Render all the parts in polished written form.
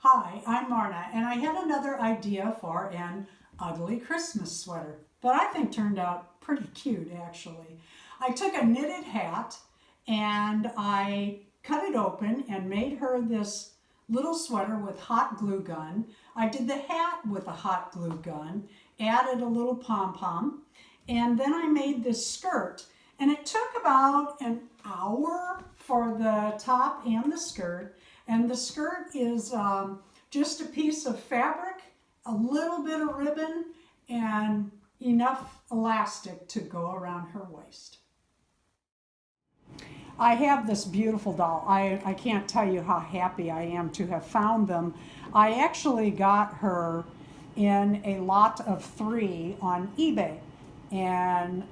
Hi, I'm Marna, and I had another idea for an ugly Christmas sweater that I think turned out pretty cute actually. I took a knitted hat and I cut it open and made her this little sweater with hot glue gun. I did the hat with a hot glue gun, added a little pom-pom, and then I made this skirt. And it took about an hour for the top and the skirt. And the skirt is just a piece of fabric, a little bit of ribbon, and enough elastic to go around her waist. I have this beautiful doll. I can't tell you how happy I am to have found them. I actually got her in a lot of 3 on eBay, and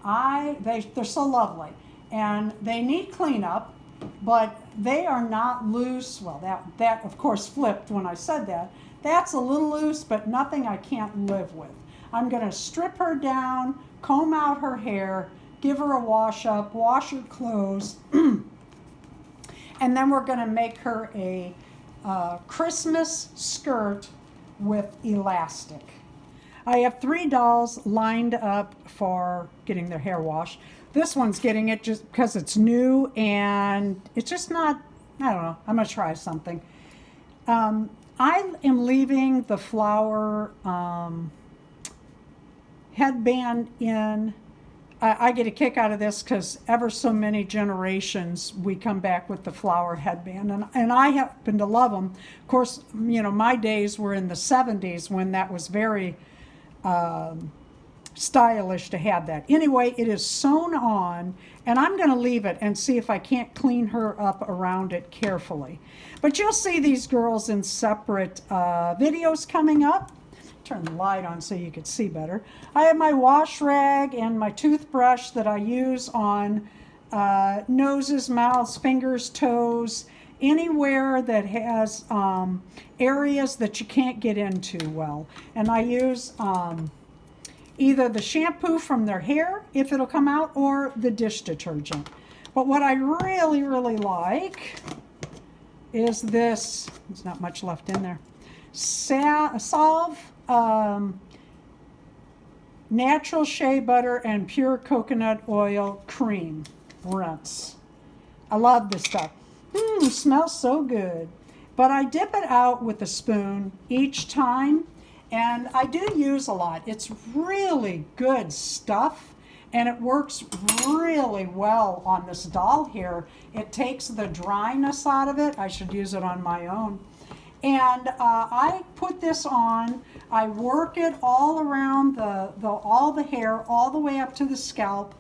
they're so lovely, and they need cleanup, but they are not loose. Well, that of course flipped when I said that. That's a little loose, but nothing I can't live with. I'm going to strip her down, comb out her hair, give her a wash up, wash her clothes, and then we're going to make her a Christmas skirt with elastic. I have 3 dolls lined up for getting their hair washed. This one's getting it just because it's new and it's just not, I don't know, I'm going to try something. I am leaving the flower headband in. I get a kick out of this because ever so many generations we come back with the flower headband, and I happen to love them. Of course, you know, my days were in the 70s when that was very stylish to have that. Anyway, it is sewn on, and I'm going to leave it and see if I can't clean her up around it carefully. But you'll see these girls in separate videos coming up. Turn the light on so you can see better. I have my wash rag and my toothbrush that I use on noses, mouths, fingers, toes, anywhere that has areas that you can't get into well. And I use either the shampoo from their hair, if it'll come out, or the dish detergent. But what I really, really like is this. There's not much left in there. Salve natural shea butter and pure coconut oil cream rinse. I love this stuff. Smells so good. But I dip it out with a spoon each time, and I do use a lot. It's really good stuff, and it works really well on this doll here. It takes the dryness out of it. I should use it on my own. And I put this on. I work it all around all the hair, all the way up to the scalp,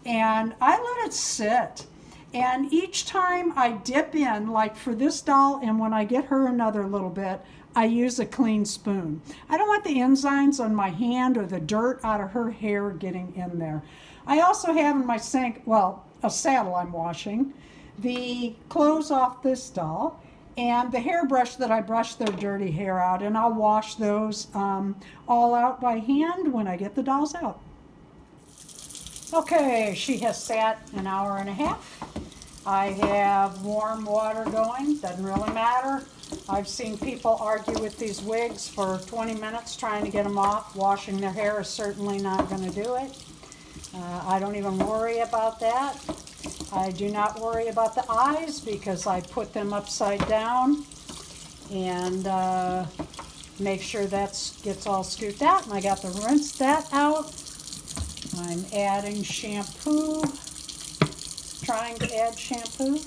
and I let it sit. And each time I dip in, like for this doll, and when I get her another little bit, I use a clean spoon. I don't want the enzymes on my hand or the dirt out of her hair getting in there. I also have in my sink, well, a saddle I'm washing, the clothes off this doll, and the hairbrush that I brush their dirty hair out, and I'll wash those all out by hand when I get the dolls out. Okay, she has sat an hour and a half. I have warm water going, doesn't really matter. I've seen people argue with these wigs for 20 minutes trying to get them off. Washing their hair is certainly not going to do it. I don't even worry about that. I do not worry about the eyes because I put them upside down and make sure that gets all scooped out. And I got to rinse that out. I'm adding shampoo, trying to add shampoo.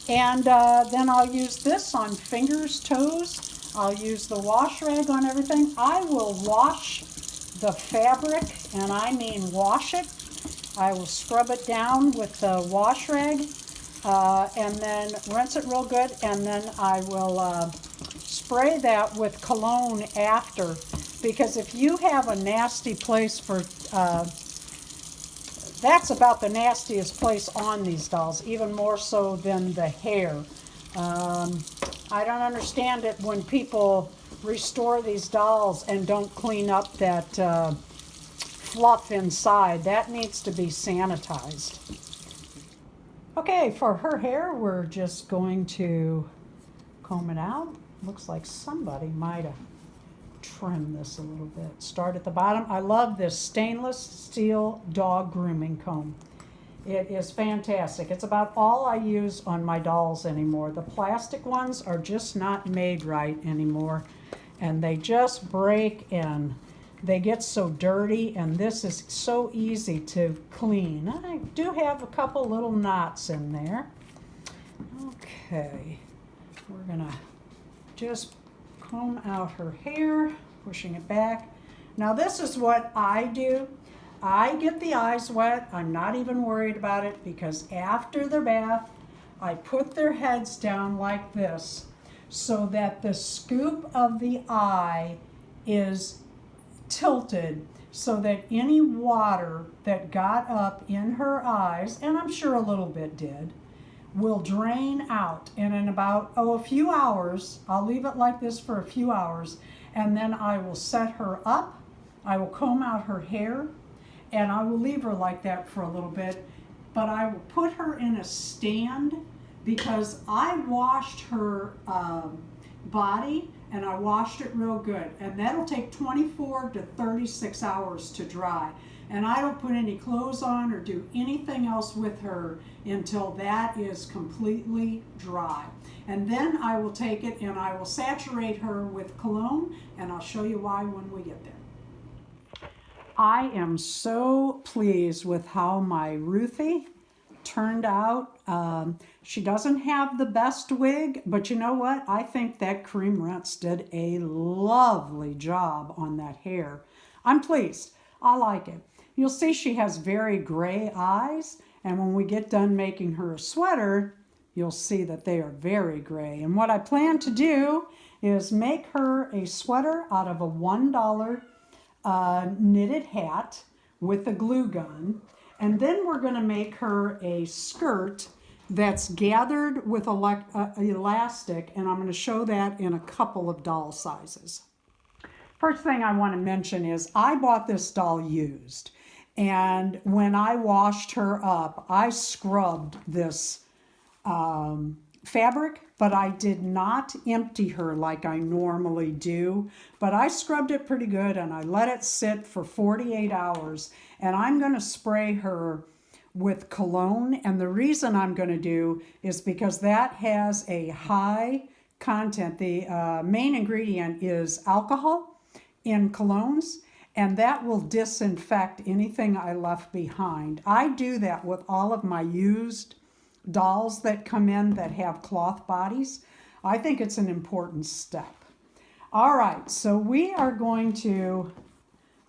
And then I'll use this on fingers, toes. I'll use the wash rag on everything. I will wash the fabric, and I mean wash it. I will scrub it down with the wash rag and then rinse it real good, and then I will spray that with cologne after, because if you have a nasty place for, that's about the nastiest place on these dolls, even more so than the hair. I don't understand it when people restore these dolls and don't clean up that fluff inside. That needs to be sanitized. Okay, for her hair, we're just going to comb it out. looks like somebody might have trimmed this a little bit. Start at the bottom. I love this stainless steel dog grooming comb. It is fantastic. It's about all I use on my dolls anymore. The plastic ones are just not made right anymore, and they just break and they get so dirty, and this is so easy to clean. I do have a couple little knots in there. Okay, we're gonna just comb out her hair, pushing it back. Now this is what I do. I get the eyes wet. I'm not even worried about it, because after their bath, I put their heads down like this so that the scoop of the eye is tilted so that any water that got up in her eyes, and I'm sure a little bit did, will drain out. And in about, a few hours, I'll leave it like this for a few hours, and then I will set her up. I will comb out her hair, and I will leave her like that for a little bit, but I will put her in a stand, because I washed her body, and I washed it real good, and that'll take 24 to 36 hours to dry. And I don't put any clothes on or do anything else with her until that is completely dry. And then I will take it and I will saturate her with cologne, and I'll show you why when we get there. I am so pleased with how my Ruthie turned out. She doesn't have the best wig, but you know what? I think that Cream Rinse did a lovely job on that hair. I'm pleased. I like it. You'll see she has very gray eyes, and when we get done making her a sweater, you'll see that they are very gray. And what I plan to do is make her a sweater out of a $1 knitted hat with a glue gun, and then we're going to make her a skirt that's gathered with elastic, and I'm going to show that in a couple of doll sizes. First thing I want to mention is I bought this doll used, and when I washed her up, I scrubbed this fabric, but I did not empty her like I normally do. But I scrubbed it pretty good, and I let it sit for 48 hours, and I'm going to spray her with cologne. And the reason I'm going to do is because that has a high content. The main ingredient is alcohol in colognes, and that will disinfect anything I left behind. I do that with all of my used dolls that come in that have cloth bodies. I think it's an important step. All right, so we are going to,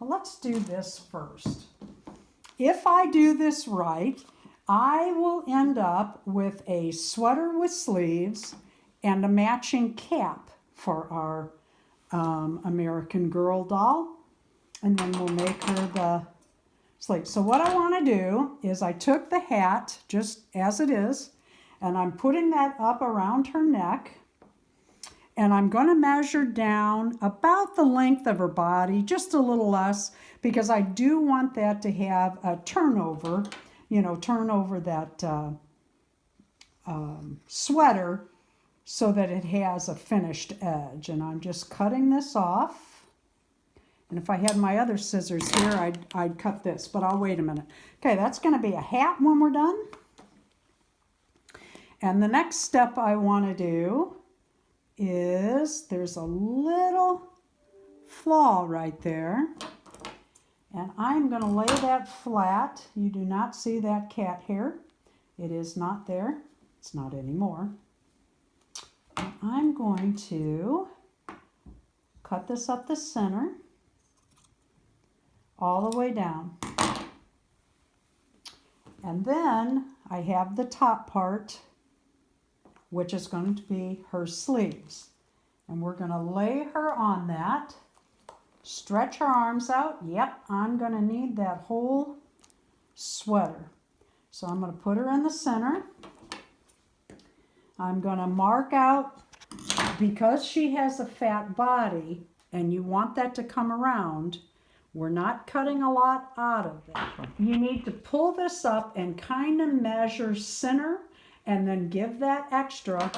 well, let's do this first. If I do this right, I will end up with a sweater with sleeves and a matching cap for our American Girl doll. And then we'll make her the sleeve. So what I want to do is I took the hat just as it is, and I'm putting that up around her neck, and I'm going to measure down about the length of her body, just a little less, because I do want that to have a turnover, turn over that sweater so that it has a finished edge. And I'm just cutting this off. And if I had my other scissors here, I'd cut this, but I'll wait a minute. Okay, that's going to be a hat when we're done. And the next step I want to do is, there's a little flaw right there, and I'm going to lay that flat. You do not see that cat hair. It is not there. It's not anymore. And I'm going to cut this up the center all the way down. And then I have the top part, which is going to be her sleeves. And we're going to lay her on that. Stretch her arms out. Yep, I'm going to need that whole sweater. So I'm going to put her in the center. I'm going to mark out, because she has a fat body and you want that to come around, we're not cutting a lot out of it. You need to pull this up and kind of measure center, and then give that extra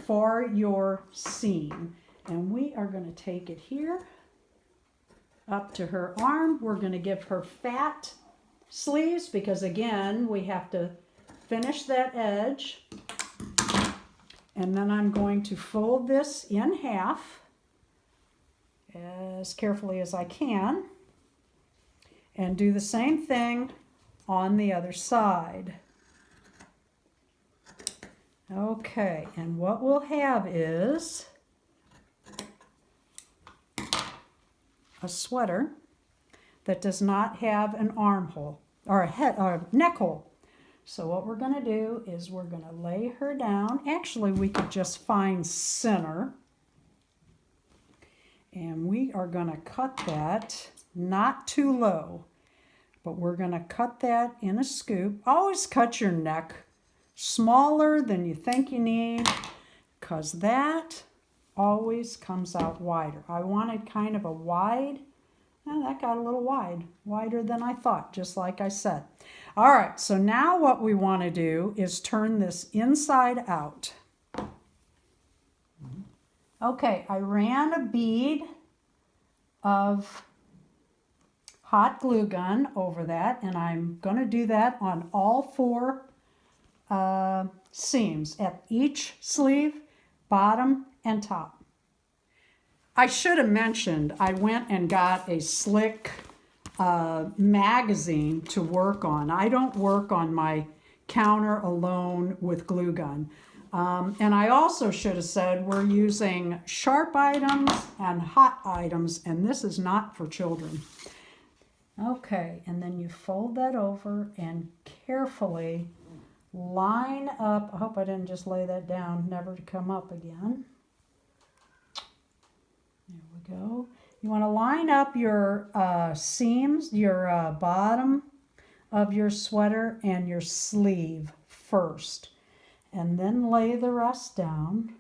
for your seam. And we are going to take it here up to her arm. We're going to give her fat sleeves because again, we have to finish that edge. And then I'm going to fold this in half as carefully as I can and do the same thing on the other side. Okay, and what we'll have is a sweater that does not have an armhole or a neck hole. So what we're going to do is we're going to lay her down. Actually, we could just find center. And we are going to cut that not too low, but we're going to cut that in a scoop. Always cut your neck smaller than you think you need because that always comes out wider. I wanted kind of a wide, that got a little wide, wider than I thought, just like I said. All right, so now what we want to do is turn this inside out. Okay, I ran a bead of hot glue gun over that, and I'm going to do that on all 4 seams at each sleeve, bottom and top. I should have mentioned I went and got a slick magazine to work on. I don't work on my counter alone with glue gun. And I also should have said we're using sharp items and hot items, and this is not for children. Okay, and then you fold that over and carefully line up. I hope I didn't just lay that down, never to come up again. There we go. You want to line up your seams, your bottom of your sweater and your sleeve first, and then lay the rest down.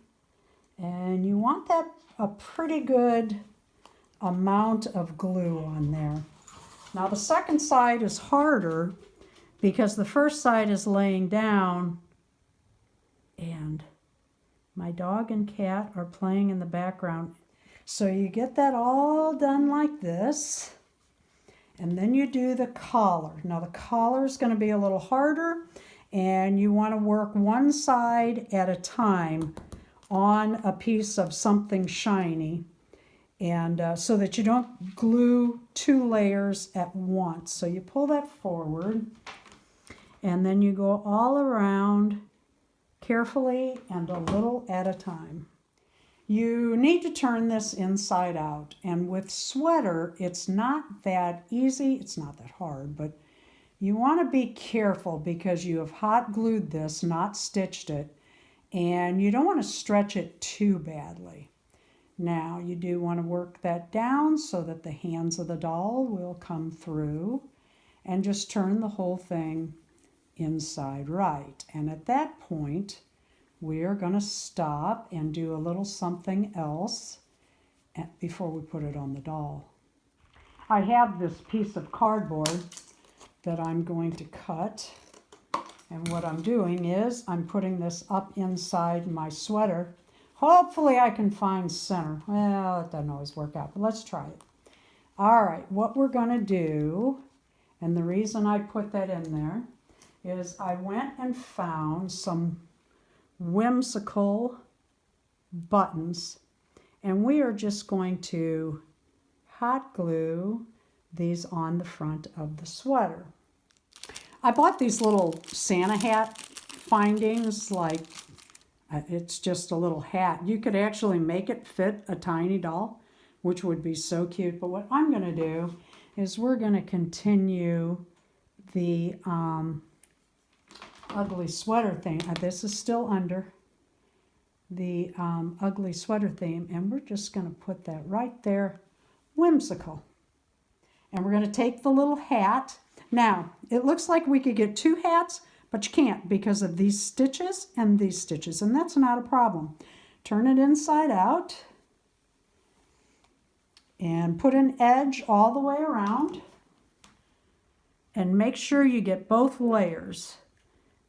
And you want that a pretty good amount of glue on there. Now the second side is harder because the first side is laying down, and my dog and cat are playing in the background. So you get that all done like this, and then you do the collar. Now the collar is going to be a little harder, and you want to work one side at a time on a piece of something shiny, and so that you don't glue 2 layers at once. So you pull that forward, and then you go all around carefully and a little at a time. You need to turn this inside out, and with sweater it's not that easy, it's not that hard, but you want to be careful because you have hot glued this, not stitched it, and you don't want to stretch it too badly. Now you do want to work that down so that the hands of the doll will come through, and just turn the whole thing inside right. And at that point we're going to stop and do a little something else before we put it on the doll. I have this piece of cardboard that I'm going to cut, and what I'm doing is I'm putting this up inside my sweater. Hopefully I can find center. Well, it doesn't always work out, but let's try it. All right, what we're going to do, and the reason I put that in there, is I went and found some whimsical buttons, and we are just going to hot glue these on the front of the sweater. I bought these little Santa hat findings, like it's just a little hat. You could actually make it fit a tiny doll, which would be so cute. But what I'm going to do is we're going to continue the ugly sweater theme. This is still under the ugly sweater theme, and we're just going to put that right there, whimsical. And we're going to take the little hat. Now, it looks like we could get 2 hats, but you can't because of these stitches, and that's not a problem. Turn it inside out and put an edge all the way around, and make sure you get both layers.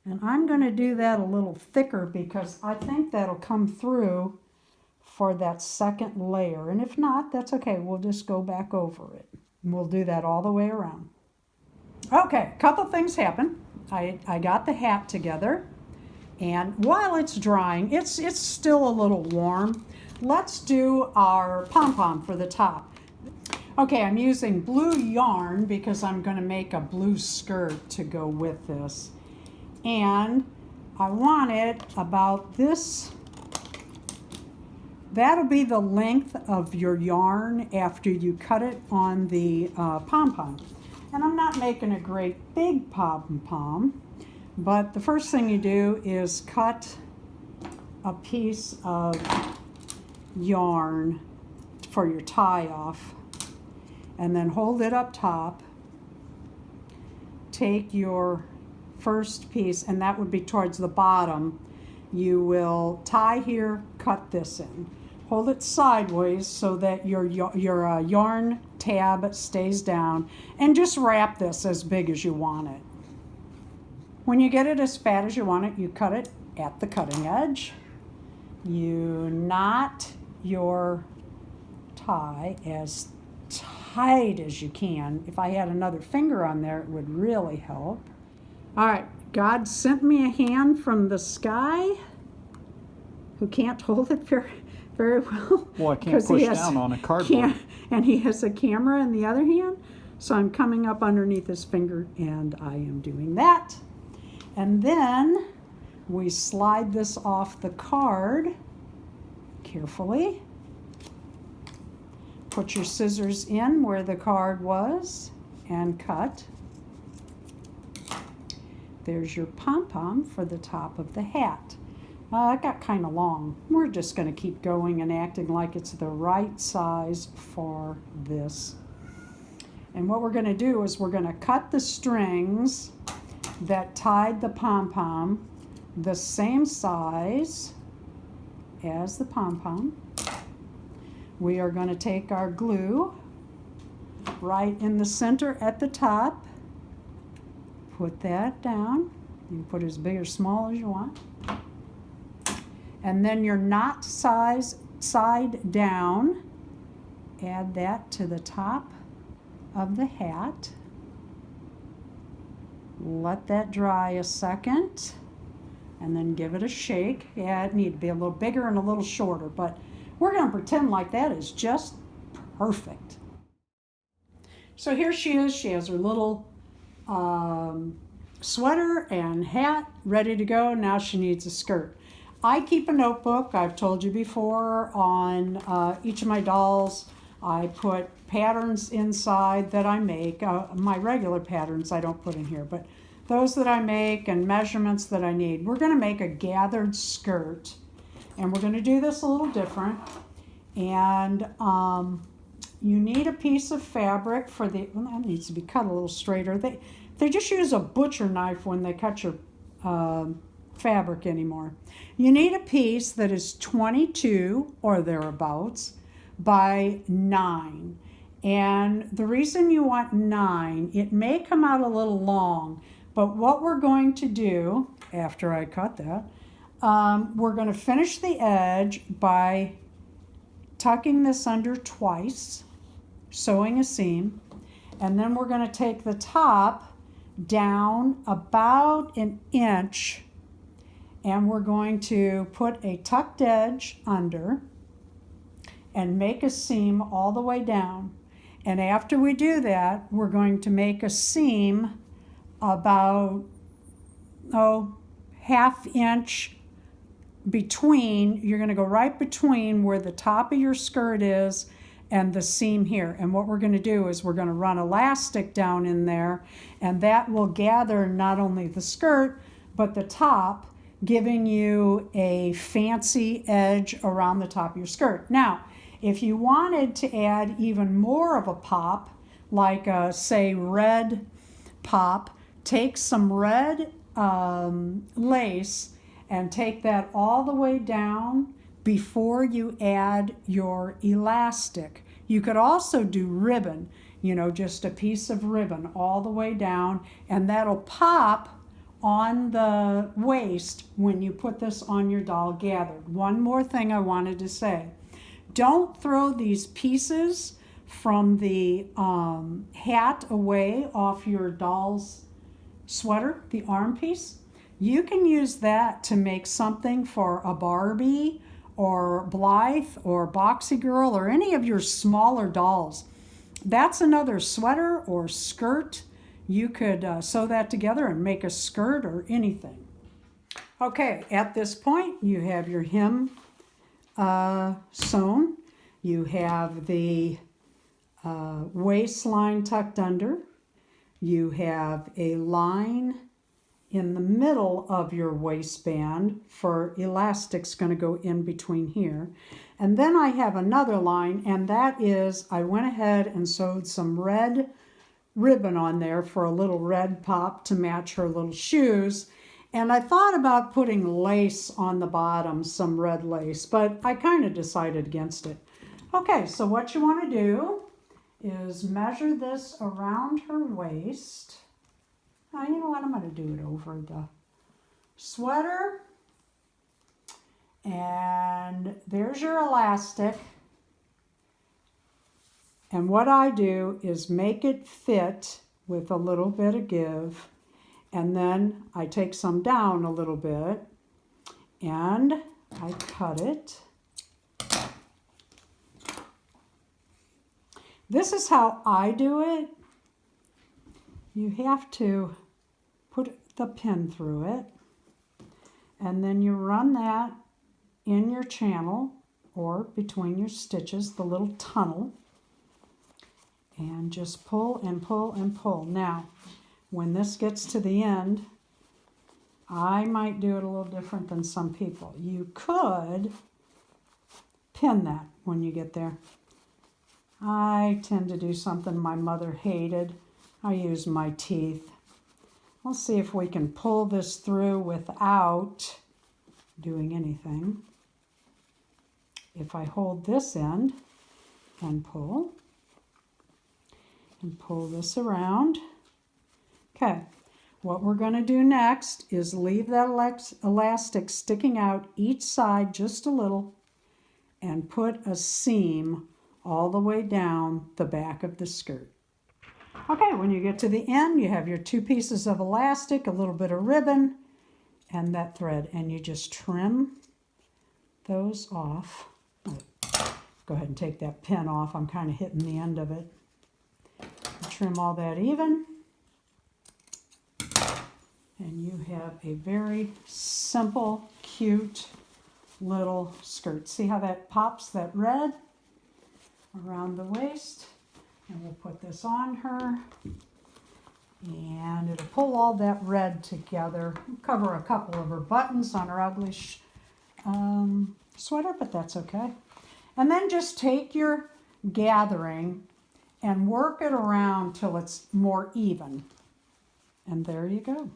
And I'm going to do that a little thicker because I think that'll come through for that second layer. And if not, that's okay. We'll just go back over it. And we'll do that all the way around. Okay, a couple things happen. I got the hat together. And while it's drying, it's still a little warm. Let's do our pom-pom for the top. Okay, I'm using blue yarn because I'm going to make a blue skirt to go with this. And I want it about this. That'll be the length of your yarn after you cut it on the pom-pom. And I'm not making a great big pom-pom, but the first thing you do is cut a piece of yarn for your tie off, and then hold it up top. Take your first piece, and that would be towards the bottom. You will tie here, cut this in. Hold it sideways so that your yarn tab stays down, and just wrap this as big as you want it. When you get it as fat as you want it, you cut it at the cutting edge. You knot your tie as tight as you can. If I had another finger on there, it would really help. All right, God sent me a hand from the sky who can't hold it very well. Well, I can't push down on a cardboard. And he has a camera in the other hand. So I'm coming up underneath his finger and I am doing that. And then we slide this off the card carefully. Put your scissors in where the card was and cut. There's your pom-pom for the top of the hat. It got kind of long. We're just going to keep going and acting like it's the right size for this. And what we're going to do is we're going to cut the strings that tied the pom-pom the same size as the pom-pom. We are going to take our glue right in the center at the top. Put that down. You can put as big or small as you want. And then your knot size side down. Add that to the top of the hat. Let that dry a second. And then give it a shake. Yeah, it needs to be a little bigger and a little shorter, but we're going to pretend like that is just perfect. So here she is. She has her little sweater and hat ready to go. Now she needs a skirt. I keep a notebook, I've told you before, on each of my dolls. I put patterns inside that I make. My regular patterns I don't put in here, but those that I make and measurements that I need. We're going to make a gathered skirt. And we're going to do this a little different. And you need a piece of fabric for the, well, that needs to be cut a little straighter. They just use a butcher knife when they cut your fabric anymore. You need a piece that is 22 or thereabouts by 9. And the reason you want 9, it may come out a little long, but what we're going to do after I cut that, we're going to finish the edge by tucking this under twice, sewing a seam, and then we're going to take the top down about an inch, and we're going to put a tucked edge under and make a seam all the way down. And after we do that, we're going to make a seam about, half inch between, you're going to go right between where the top of your skirt is and the seam here. And what we're going to do is we're going to run elastic down in there, and that will gather not only the skirt but the top, giving you a fancy edge around the top of your skirt. Now, if you wanted to add even more of a pop, like a, say, red pop, take some red lace and take that all the way down before you add your elastic. You could also do ribbon, just a piece of ribbon all the way down, and that'll pop on the waist when you put this on your doll gathered. One more thing I wanted to say. Don't throw these pieces from the hat away off your doll's sweater, the arm piece. You can use that to make something for a Barbie or Blythe or Boxy Girl or any of your smaller dolls. That's another sweater or skirt. You could sew that together and make a skirt or anything. Okay, at this point you have your hem sewn. You have the waistline tucked under. You have a line in the middle of your waistband for elastic's going to go in between here. And then I have another line, and that is I went ahead and sewed some red ribbon on there for a little red pop to match her little shoes. And I thought about putting lace on the bottom, some red lace, but I kind of decided against it. Okay, so what you want to do is measure this around her waist. Now, you know what, I'm going to do it over the sweater. And there's your elastic. And what I do is make it fit with a little bit of give. And then I take some down a little bit and I cut it. This is how I do it. You have to put the pin through it, and then you run that in your channel or between your stitches, the little tunnel, and just pull and pull and pull. Now, when this gets to the end, I might do it a little different than some people. You could pin that when you get there. I tend to do something my mother hated. I use my teeth. We'll see if we can pull this through without doing anything. If I hold this end and pull this around. Okay, what we're going to do next is leave that elastic sticking out each side just a little and put a seam all the way down the back of the skirt. Okay, when you get to the end, you have your two pieces of elastic, a little bit of ribbon, and that thread, and you just trim those off. Go ahead and take that pin off. I'm kind of hitting the end of it. Trim all that even. And you have a very simple, cute little skirt. See how that pops, that red around the waist? And we'll put this on her. And it'll pull all that red together. Cover a couple of her buttons on her ugly sweater, but that's okay. And then just take your gathering and work it around till it's more even. And there you go.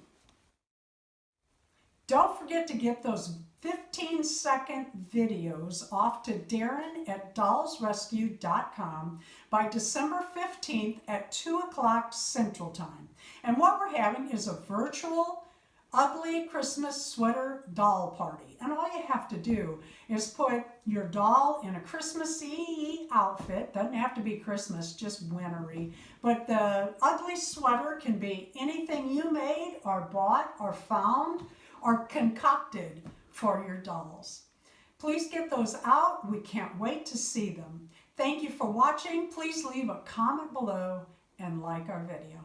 Don't forget to get those 15-second videos off to DERON at dollsrescue.com by December 15th at 2 o'clock Central Time. And what we're having is a virtual ugly Christmas sweater doll party. And all you have to do is put your doll in a Christmassy outfit. Doesn't have to be Christmas, just wintry. But the ugly sweater can be anything you made or bought or found or concocted for your dolls. Please get those out. We can't wait to see them. Thank you for watching. Please leave a comment below and like our video.